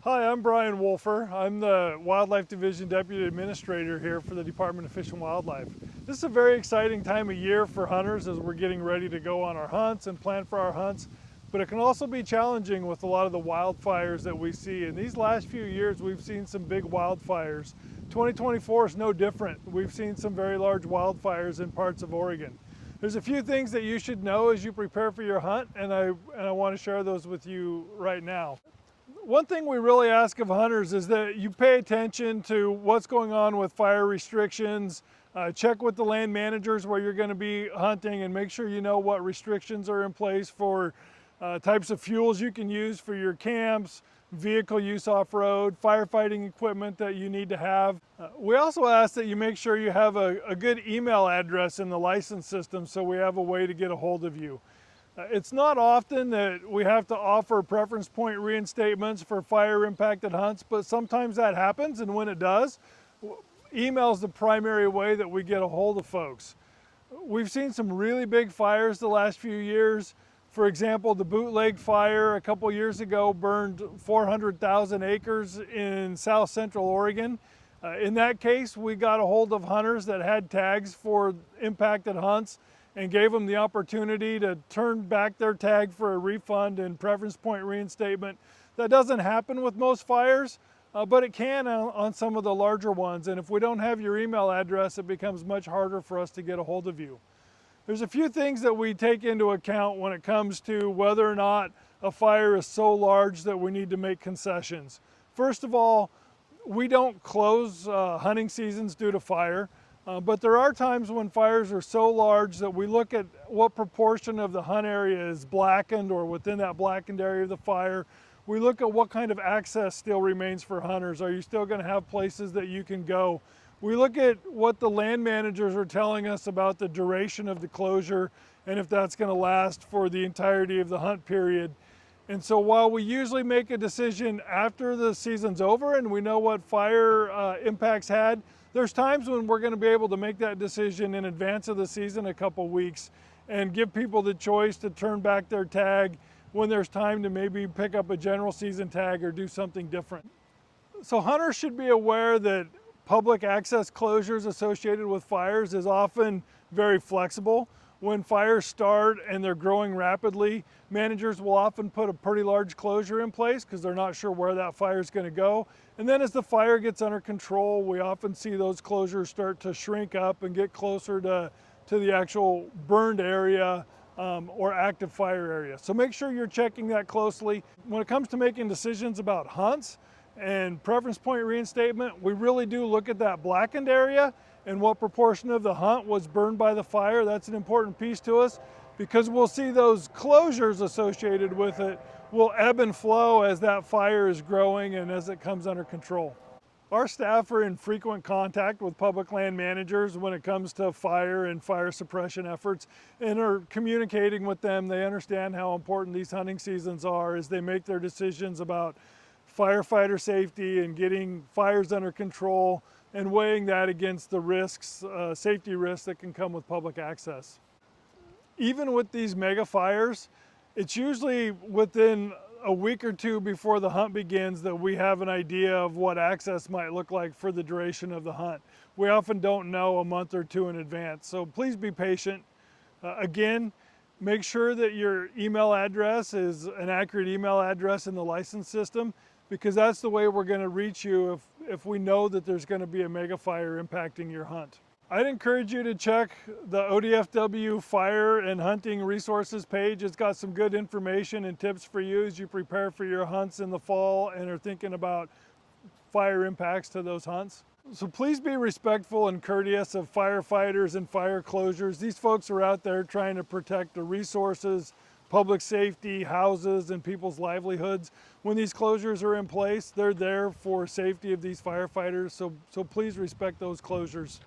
Hi, I'm Brian Wolfer. I'm the Wildlife Division Deputy Administrator here for the Department of Fish and Wildlife. This is a very exciting time of year for hunters as we're getting ready to go on our hunts and plan for our hunts, but it can also be challenging with a lot of the wildfires that we see. In these last few years, we've seen some big wildfires. 2024 is no different. We've seen some very large wildfires in parts of Oregon. There's a few things that you should know as you prepare for your hunt, and I want to share those with you right now. One thing we really ask of hunters is that you pay attention to what's going on with fire restrictions. Check with the land managers where you're going to be hunting and make sure you know what restrictions are in place for types of fuels you can use for your camps, vehicle use off-road, firefighting equipment that you need to have. We also ask that you make sure you have a good email address in the license system so we have a way to get a hold of you. It's not often that we have to offer preference point reinstatements for fire impacted hunts, but sometimes that happens, and when it does, email is the primary way that we get a hold of folks. We've seen some really big fires the last few years. For example, the Bootleg fire a couple years ago burned 400,000 acres in south central Oregon. In that case, we got a hold of hunters that had tags for impacted hunts and gave them the opportunity to turn back their tag for a refund and preference point reinstatement. That doesn't happen with most fires, but it can on some of the larger ones. And if we don't have your email address, it becomes much harder for us to get a hold of you. There's a few things that we take into account when it comes to whether or not a fire is so large that we need to make concessions. First of all, we don't close hunting seasons due to fire. But there are times when fires are so large that we look at what proportion of the hunt area is blackened or within that blackened area of the fire. We look at what kind of access still remains for hunters. Are you still going to have places that you can go? We look at what the land managers are telling us about the duration of the closure and if that's going to last for the entirety of the hunt period. And so while we usually make a decision after the season's over and we know what fire impacts had, there's times when we're going to be able to make that decision in advance of the season, a couple weeks, and give people the choice to turn back their tag when there's time to maybe pick up a general season tag or do something different. So hunters should be aware that public access closures associated with fires is often very flexible. When fires start and they're growing rapidly, managers will often put a pretty large closure in place because they're not sure where that fire is going to go. And then as the fire gets under control, we often see those closures start to shrink up and get closer to the actual burned area or active fire area. So make sure you're checking that closely. When it comes to making decisions about hunts and preference point reinstatement, we really do look at that blackened area and what proportion of the hunt was burned by the fire. That's an important piece to us because we'll see those closures associated with it will ebb and flow as that fire is growing and as it comes under control. Our staff are in frequent contact with public land managers when it comes to fire and fire suppression efforts and are communicating with them. They understand how important these hunting seasons are as they make their decisions about firefighter safety and getting fires under control and weighing that against the risks, safety risks that can come with public access. Even with these mega fires, it's usually within a week or two before the hunt begins that we have an idea of what access might look like for the duration of the hunt. We often don't know a month or two in advance, so please be patient. Again, make sure that your email address is an accurate email address in the license system because that's the way we're going to reach you if we know that there's going to be a mega fire impacting your hunt. I'd encourage you to check the ODFW Fire and Hunting Resources page. It's got some good information and tips for you as you prepare for your hunts in the fall and are thinking about fire impacts to those hunts. So please be respectful and courteous of firefighters and fire closures. These folks are out there trying to protect the resources, public safety, houses, and people's livelihoods. When these closures are in place, they're there for safety of these firefighters, so please respect those closures.